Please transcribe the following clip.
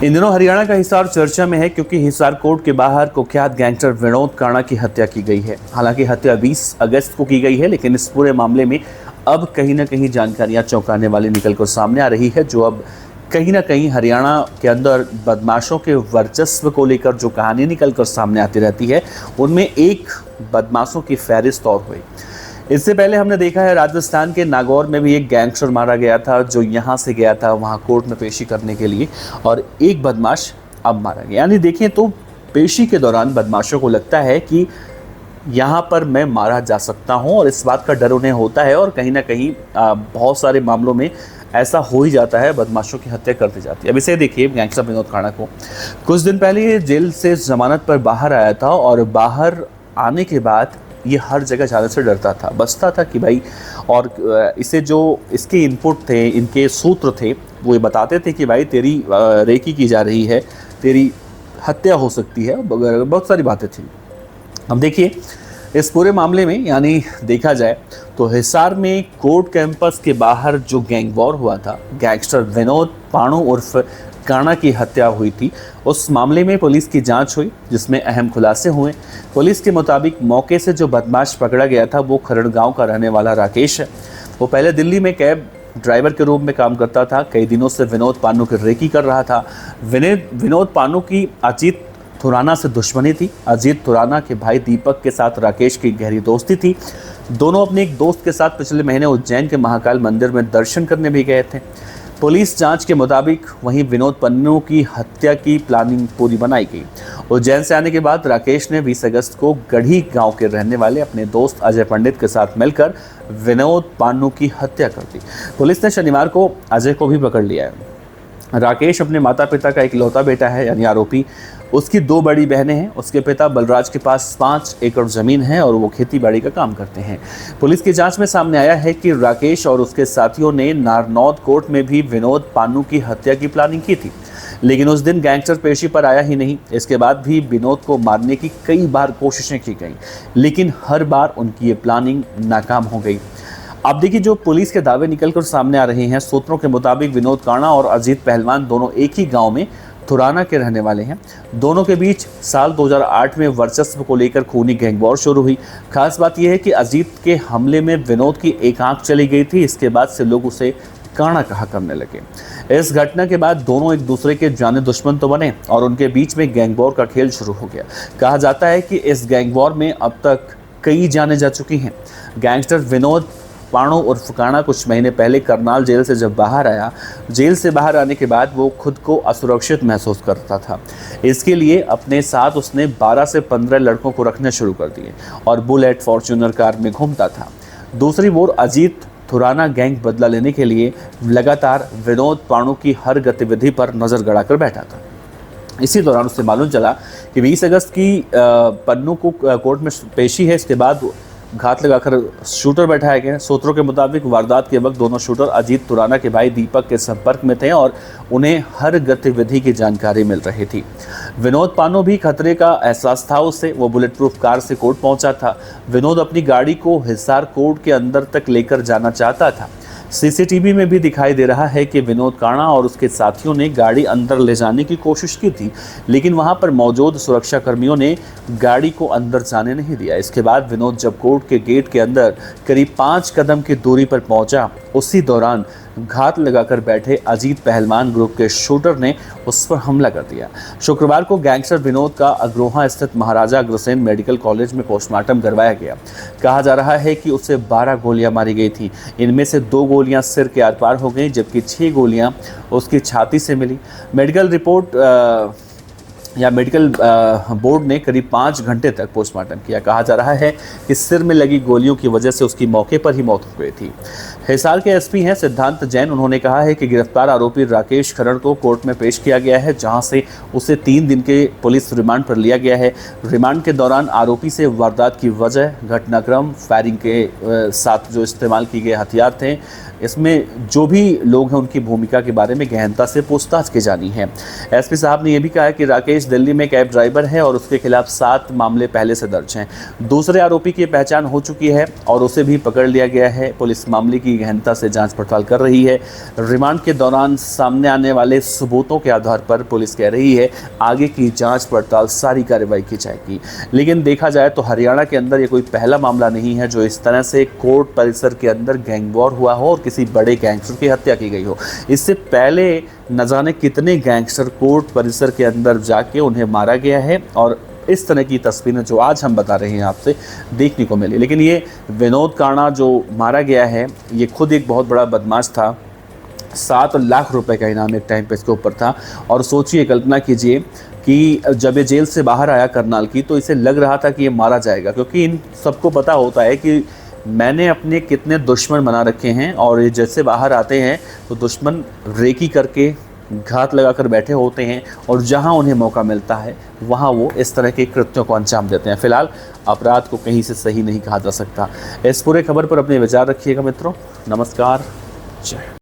इन दिनों हरियाणा का हिसार चर्चा में है क्योंकि हिसार कोर्ट के बाहर कुख्यात गैंगस्टर विनोद काणा की हत्या की गई है। हालांकि हत्या 20 अगस्त को की गई है, लेकिन इस पूरे मामले में अब कहीं ना कहीं जानकारियां चौंकाने वाली निकलकर सामने आ रही है, जो अब कहीं ना कहीं हरियाणा के अंदर बदमाशों के वर्चस्व को लेकर जो कहानी निकलकर सामने आती रहती है, उनमें एक बदमाशों की फहरिस्त और हुई। इससे पहले हमने देखा है राजस्थान के नागौर में भी एक गैंगस्टर मारा गया था, जो यहाँ से गया था वहाँ कोर्ट में पेशी करने के लिए, और एक बदमाश अब मारा गया। यानी देखें तो पेशी के दौरान बदमाशों को लगता है कि यहाँ पर मैं मारा जा सकता हूँ, और इस बात का डर उन्हें होता है, और कहीं ना कहीं बहुत सारे मामलों में ऐसा हो ही जाता है, बदमाशों की हत्या कर दी जाती है। अब इसे देखिए, गैंगस्टर विनोद काणा को कुछ दिन पहले ये जेल से जमानत पर बाहर आया था, और बाहर आने के बाद ये हर जगह जाने से डरता था, बचता था कि भाई, और इसे जो इसके इनपुट थे, इनके सूत्र थे, वो ये बताते थे कि भाई तेरी रेकी की जा रही है, तेरी हत्या हो सकती है, बहुत सारी बातें थी। अब देखिए इस पूरे मामले में, यानी देखा जाए तो हिसार में कोर्ट कैंपस के बाहर जो गैंग वॉर हुआ था, गैंगस्टर विनोद पाणु उर्फ काणा की हत्या हुई थी, उस मामले में पुलिस की जांच हुई, जिसमें अहम खुलासे हुए। पुलिस के मुताबिक मौके से जो बदमाश पकड़ा गया था वो खरड़ गांव का रहने वाला राकेश है। वो पहले दिल्ली में कैब ड्राइवर के रूप में काम करता था। कई दिनों से विनोद पानू की रेकी कर रहा था। विनोद पानू की अजीत थुराना से दुश्मनी थी। अजीत थुराना के भाई दीपक के साथ राकेश की गहरी दोस्ती थी। दोनों अपने एक दोस्त के साथ पिछले महीने उज्जैन के महाकाल मंदिर में दर्शन करने भी गए थे। पुलिस जांच के मुताबिक वहीं विनोद पन्नू की हत्या की प्लानिंग पूरी बनाई गई। उज्जैन से आने के बाद राकेश ने 20 अगस्त को गढ़ी गांव के रहने वाले अपने दोस्त अजय पंडित के साथ मिलकर विनोद पान्नू की हत्या कर दी। पुलिस ने शनिवार को अजय को भी पकड़ लिया है। राकेश अपने माता पिता का इकलौता बेटा है, यानी आरोपी। उसकी 2 बड़ी बहनें हैं। उसके पिता बलराज के पास 5 एकड़ ज़मीन है और वो खेती बाड़ी का काम करते हैं। पुलिस की जांच में सामने आया है कि राकेश और उसके साथियों ने नारनौद कोर्ट में भी विनोद पान्नू की हत्या की प्लानिंग की थी, लेकिन उस दिन गैंगस्टर पेशी पर आया ही नहीं। इसके बाद भी विनोद को मारने की कई बार कोशिशें की गई, लेकिन हर बार उनकी ये प्लानिंग नाकाम हो गई। अब देखिए, जो पुलिस के दावे निकलकर सामने आ रहे हैं, सूत्रों के मुताबिक विनोद काणा और अजीत पहलवान दोनों एक ही गांव में थुराना के रहने वाले हैं। दोनों के बीच साल 2008 में वर्चस्व को लेकर खूनी गैंग वॉर शुरू हुई। खास बात यह है कि अजीत के हमले में विनोद की एक आंख चली गई थी। इसके बाद से लोग उसे काणा कहा करने लगे। इस घटना के बाद दोनों एक दूसरे के जाने दुश्मन तो बने, और उनके बीच में गैंग वॉर का खेल शुरू हो गया। कहा जाता है कि इस गैंग वॉर में अब तक कई जाने जा चुकी हैं। गैंगस्टर विनोद पाणु उर्फ काणा कुछ महीने पहले करनाल जेल से जब बाहर आया, जेल से बाहर आने के बाद वो खुद को असुरक्षित महसूस करता था। इसके लिए अपने साथ उसने 12 से 15 लड़कों को रखने शुरू कर दिए और बुलेट फॉर्च्यूनर कार में घूमता था। दूसरी ओर अजीत थुराना गैंग बदला लेने के लिए लगातार विनोद पाणु की हर गतिविधि पर नजर गड़ाकर बैठा था। इसी दौरान उससे मालूम चला कि 20 अगस्त की पन्नू को कोर्ट में पेशी है। इसके बाद घात लगाकर शूटर बैठाया गया। सूत्रों के मुताबिक वारदात के वक्त दोनों शूटर अजीत थुराना के भाई दीपक के संपर्क में थे और उन्हें हर गतिविधि की जानकारी मिल रही थी। विनोद पानू भी खतरे का एहसास था उसे। वो बुलेट प्रूफ कार से कोर्ट पहुंचा था। विनोद अपनी गाड़ी को हिसार कोर्ट के अंदर तक लेकर जाना चाहता था। सीसीटीवी में भी दिखाई दे रहा है कि विनोद काणा और उसके साथियों ने गाड़ी अंदर ले जाने की कोशिश की थी, लेकिन वहां पर मौजूद सुरक्षा कर्मियों ने गाड़ी को अंदर जाने नहीं दिया। इसके बाद विनोद जब कोर्ट के गेट के अंदर करीब 5 कदम की दूरी पर पहुंचा, उसी दौरान घात लगाकर बैठे अजीत पहलवान ग्रुप के शूटर ने उस पर हमला कर दिया। शुक्रवार को गैंगस्टर विनोद का अग्रोहा स्थित महाराजा अग्रसेन मेडिकल कॉलेज में पोस्टमार्टम करवाया गया। कहा जा रहा है कि उसे 12 गोलियां मारी गई थी। इनमें से 2 गोलियां सिर के आर पार हो गई, जबकि 6 गोलियां उसकी छाती से मिली। मेडिकल बोर्ड ने करीब 5 घंटे तक पोस्टमार्टम किया। कहा जा रहा है कि सिर में लगी गोलियों की वजह से उसकी मौके पर ही मौत हो गई थी। हिसार के एसपी हैं सिद्धांत जैन। उन्होंने कहा है कि गिरफ्तार आरोपी राकेश खरड़ को कोर्ट में पेश किया गया है, जहां से उसे 3 दिन के पुलिस रिमांड पर लिया गया है। रिमांड के दौरान आरोपी से वारदात की वजह, घटनाक्रम, फायरिंग के साथ जो इस्तेमाल किए गए हथियार थे, इसमें जो भी लोग हैं उनकी भूमिका के बारे में गहनता से पूछताछ की जानी है। एसपी साहब ने यह भी कहा कि राकेश दिल्ली में कैब ड्राइवर है और उसके खिलाफ 7 मामले पहले से दर्ज हैं। दूसरे आरोपी की पहचान हो चुकी है और उसे भी पकड़ लिया गया है। पुलिस मामले की गहनता से जांच पड़ताल कर रही है। रिमांड के दौरान सामने आने वाले सबूतों के आधार पर पुलिस कह रही है आगे की जांच पड़ताल सारी कार्रवाई की जाएगी। लेकिन देखा जाए तो हरियाणा के अंदर ये कोई पहला मामला नहीं है जो इस तरह से कोर्ट परिसर के अंदर गैंग वॉर हुआ हो और किसी बड़े गैंगस्टर की हत्या की गई हो। इससे पहले न जाने कितने गैंगस्टर कोर्ट परिसर के अंदर जाके उन्हें मारा गया है और इस तरह की तस्वीरें जो आज हम बता रहे हैं आपसे देखने को मिली। लेकिन ये विनोद काणा जो मारा गया है ये खुद एक बहुत बड़ा बदमाश था। 7 लाख रुपए का इनाम एक टाइम पे इसके ऊपर था। और सोचिए, कल्पना कीजिए कि जब ये जेल से बाहर आया करनाल की तो इसे लग रहा था कि ये मारा जाएगा, क्योंकि इन सबको पता होता है कि मैंने अपने कितने दुश्मन बना रखे हैं और ये जैसे बाहर आते हैं तो दुश्मन रेकी करके घात लगाकर बैठे होते हैं और जहां उन्हें मौका मिलता है वहां वो इस तरह के कृत्यों को अंजाम देते हैं। फिलहाल अपराध को कहीं से सही नहीं कहा जा सकता। इस पूरे खबर पर अपने विचार रखिएगा मित्रों। नमस्कार, जय।